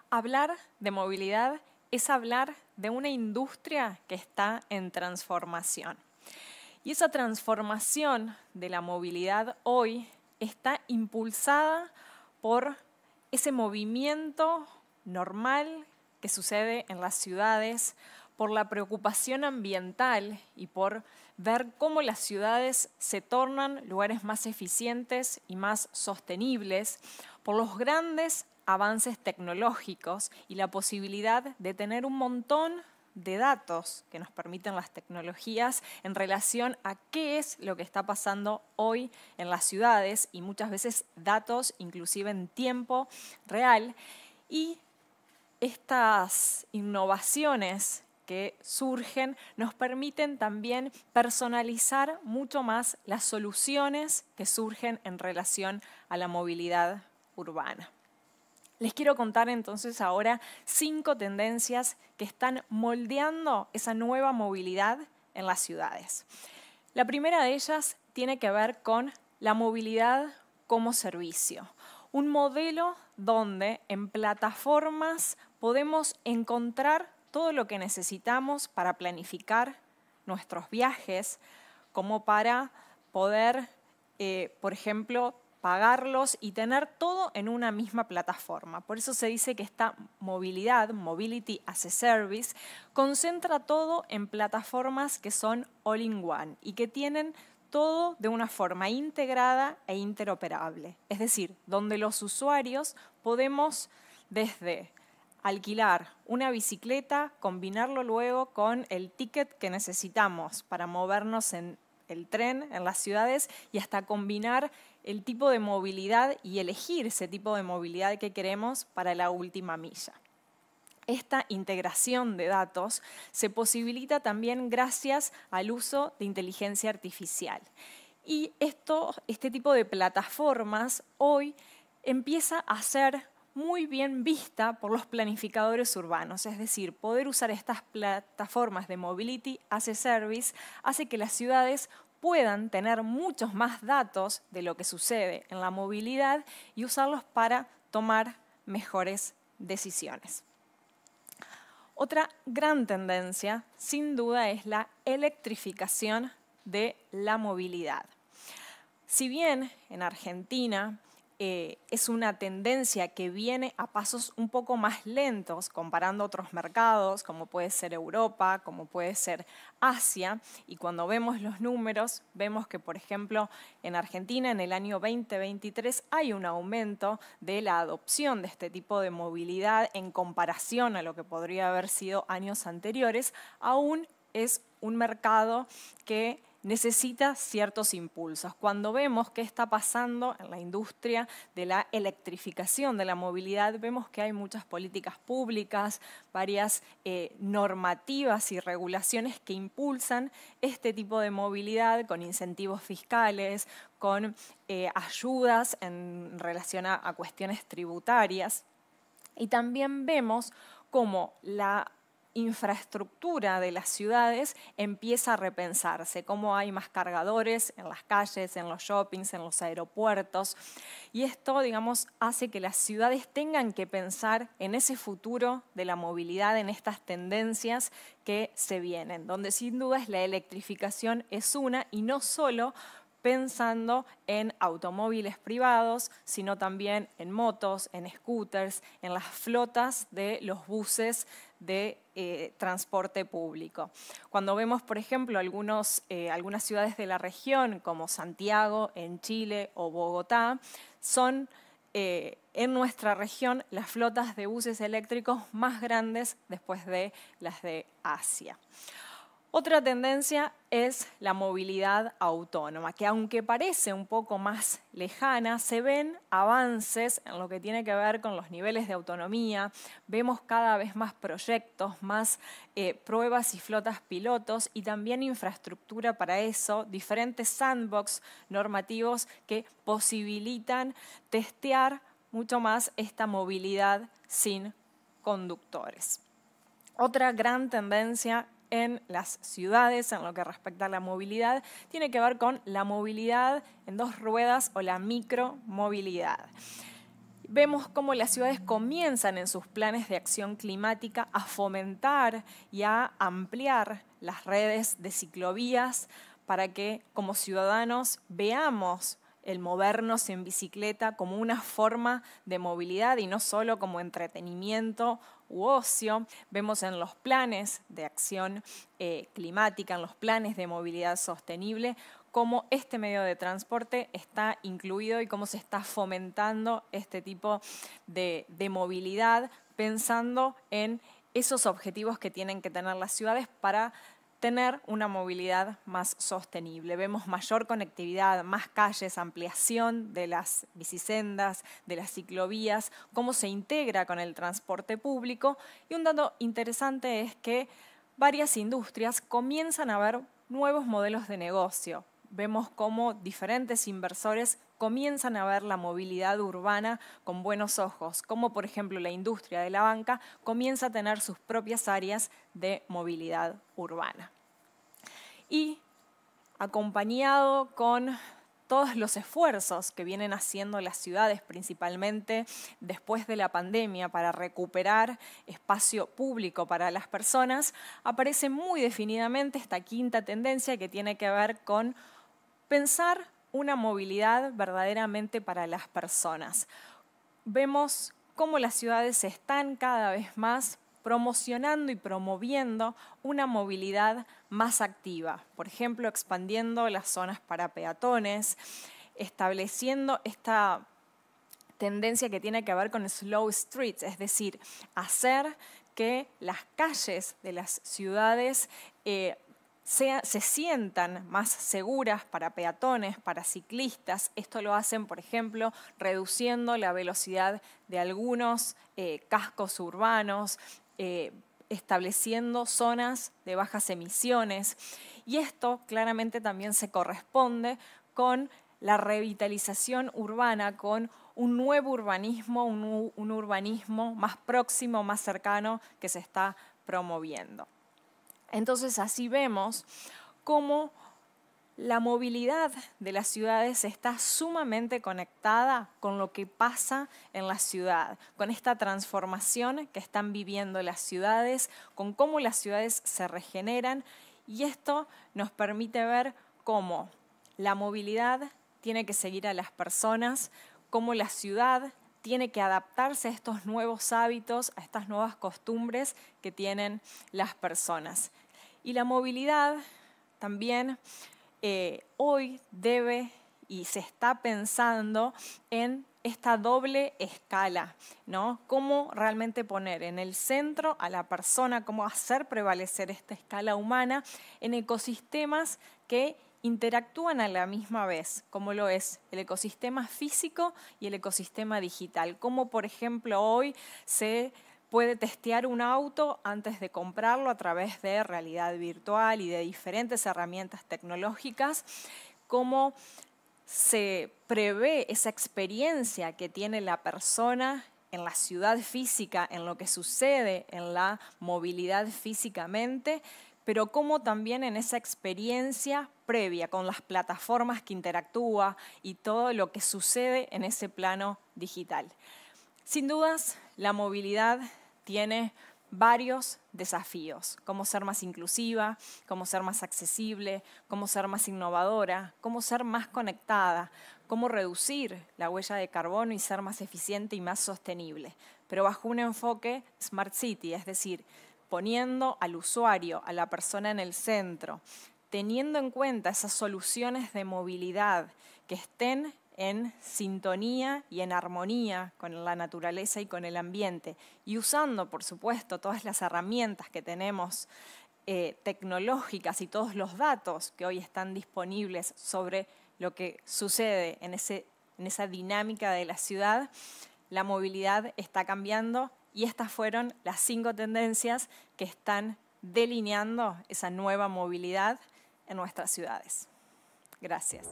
Hablar de movilidad es hablar de una industria que está en transformación. Y esa transformación de la movilidad hoy está impulsada por ese movimiento normal que sucede en las ciudades, por la preocupación ambiental y por ver cómo las ciudades se tornan lugares más eficientes y más sostenibles, por los grandes avances tecnológicos y la posibilidad de tener un montón de datos que nos permiten las tecnologías en relación a qué es lo que está pasando hoy en las ciudades y muchas veces datos inclusive en tiempo real. Y estas innovaciones que surgen nos permiten también personalizar mucho más las soluciones que surgen en relación a la movilidad urbana. Les quiero contar entonces ahora 5 tendencias que están moldeando esa nueva movilidad en las ciudades. La primera de ellas tiene que ver con la movilidad como servicio. Un modelo donde en plataformas podemos encontrar todo lo que necesitamos para planificar nuestros viajes, como para poder, por ejemplo, pagarlos y tener todo en una misma plataforma. Por eso se dice que esta movilidad, Mobility as a Service, concentra todo en plataformas que son all-in-one y que tienen todo de una forma integrada e interoperable. Es decir, donde los usuarios podemos desde alquilar una bicicleta, combinarlo luego con el ticket que necesitamos para movernos en el tren en las ciudades y hasta combinar el tipo de movilidad y elegir ese tipo de movilidad que queremos para la última milla. Esta integración de datos se posibilita también gracias al uso de inteligencia artificial. Y este tipo de plataformas hoy empieza a ser muy bien vista por los planificadores urbanos, es decir, poder usar estas plataformas de Mobility as a Service hace que las ciudades puedan tener muchos más datos de lo que sucede en la movilidad y usarlos para tomar mejores decisiones. Otra gran tendencia, sin duda, es la electrificación de la movilidad. Si bien en Argentina es una tendencia que viene a pasos un poco más lentos comparando otros mercados, como puede ser Europa, como puede ser Asia, y cuando vemos los números, vemos que, por ejemplo, en Argentina en el año 2023 hay un aumento de la adopción de este tipo de movilidad en comparación a lo que podría haber sido años anteriores, aún es un mercado que necesita ciertos impulsos. Cuando vemos qué está pasando en la industria de la electrificación de la movilidad, vemos que hay muchas políticas públicas, varias normativas y regulaciones que impulsan este tipo de movilidad con incentivos fiscales, con ayudas en relación a cuestiones tributarias. Y también vemos cómo la infraestructura de las ciudades empieza a repensarse, cómo hay más cargadores en las calles, en los shoppings, en los aeropuertos. Y esto, digamos, hace que las ciudades tengan que pensar en ese futuro de la movilidad, en estas tendencias que se vienen, donde sin duda la electrificación es una, y no solo pensando en automóviles privados, sino también en motos, en scooters, en las flotas de los buses de transporte público. Cuando vemos, por ejemplo, algunas ciudades de la región, como Santiago, en Chile, o Bogotá, son en nuestra región las flotas de buses eléctricos más grandes después de las de Asia. Otra tendencia es la movilidad autónoma, que aunque parece un poco más lejana, se ven avances en lo que tiene que ver con los niveles de autonomía. Vemos cada vez más proyectos, más pruebas y flotas pilotos y también infraestructura para eso, diferentes sandbox normativos que posibilitan testear mucho más esta movilidad sin conductores. Otra gran tendencia en las ciudades, en lo que respecta a la movilidad, tiene que ver con la movilidad en 2 ruedas o la micromovilidad. Vemos cómo las ciudades comienzan en sus planes de acción climática a fomentar y a ampliar las redes de ciclovías para que como ciudadanos veamos el movernos en bicicleta como una forma de movilidad y no solo como entretenimiento u ocio. Vemos en los planes de acción climática, en los planes de movilidad sostenible, cómo este medio de transporte está incluido y cómo se está fomentando este tipo de movilidad, pensando en esos objetivos que tienen que tener las ciudades para tener una movilidad más sostenible. Vemos mayor conectividad, más calles, ampliación de las bicisendas, de las ciclovías, cómo se integra con el transporte público. Y un dato interesante es que varias industrias comienzan a ver nuevos modelos de negocio. Vemos cómo diferentes inversores comienzan a ver la movilidad urbana con buenos ojos, como por ejemplo la industria de la banca comienza a tener sus propias áreas de movilidad urbana. Y acompañado con todos los esfuerzos que vienen haciendo las ciudades, principalmente después de la pandemia, para recuperar espacio público para las personas, aparece muy definidamente esta quinta tendencia que tiene que ver con pensar una movilidad verdaderamente para las personas. Vemos cómo las ciudades están cada vez más promocionando y promoviendo una movilidad más activa. Por ejemplo, expandiendo las zonas para peatones, estableciendo esta tendencia que tiene que ver con slow streets, es decir, hacer que las calles de las ciudades se sientan más seguras para peatones, para ciclistas. Esto lo hacen, por ejemplo, reduciendo la velocidad de algunos cascos urbanos, estableciendo zonas de bajas emisiones. Y esto claramente también se corresponde con la revitalización urbana, con un nuevo urbanismo, un urbanismo más próximo, más cercano que se está promoviendo. Entonces así vemos cómo la movilidad de las ciudades está sumamente conectada con lo que pasa en la ciudad, con esta transformación que están viviendo las ciudades, con cómo las ciudades se regeneran, y esto nos permite ver cómo la movilidad tiene que seguir a las personas, cómo la ciudad tiene que adaptarse a estos nuevos hábitos, a estas nuevas costumbres que tienen las personas. Y la movilidad también hoy debe y se está pensando en esta doble escala, ¿no? Cómo realmente poner en el centro a la persona, cómo hacer prevalecer esta escala humana en ecosistemas que interactúan a la misma vez, como lo es el ecosistema físico y el ecosistema digital. Como por ejemplo hoy se puede testear un auto antes de comprarlo a través de realidad virtual y de diferentes herramientas tecnológicas, cómo se prevé esa experiencia que tiene la persona en la ciudad física, en lo que sucede en la movilidad físicamente, pero cómo también en esa experiencia previa con las plataformas que interactúa y todo lo que sucede en ese plano digital. Sin dudas, la movilidad tiene varios desafíos: cómo ser más inclusiva, cómo ser más accesible, cómo ser más innovadora, cómo ser más conectada, cómo reducir la huella de carbono y ser más eficiente y más sostenible, pero bajo un enfoque Smart City, es decir, poniendo al usuario, a la persona en el centro, teniendo en cuenta esas soluciones de movilidad que estén en sintonía y en armonía con la naturaleza y con el ambiente, y usando, por supuesto, todas las herramientas que tenemos tecnológicas y todos los datos que hoy están disponibles sobre lo que sucede en esa dinámica de la ciudad. La movilidad está cambiando y estas fueron las 5 tendencias que están delineando esa nueva movilidad en nuestras ciudades. Gracias.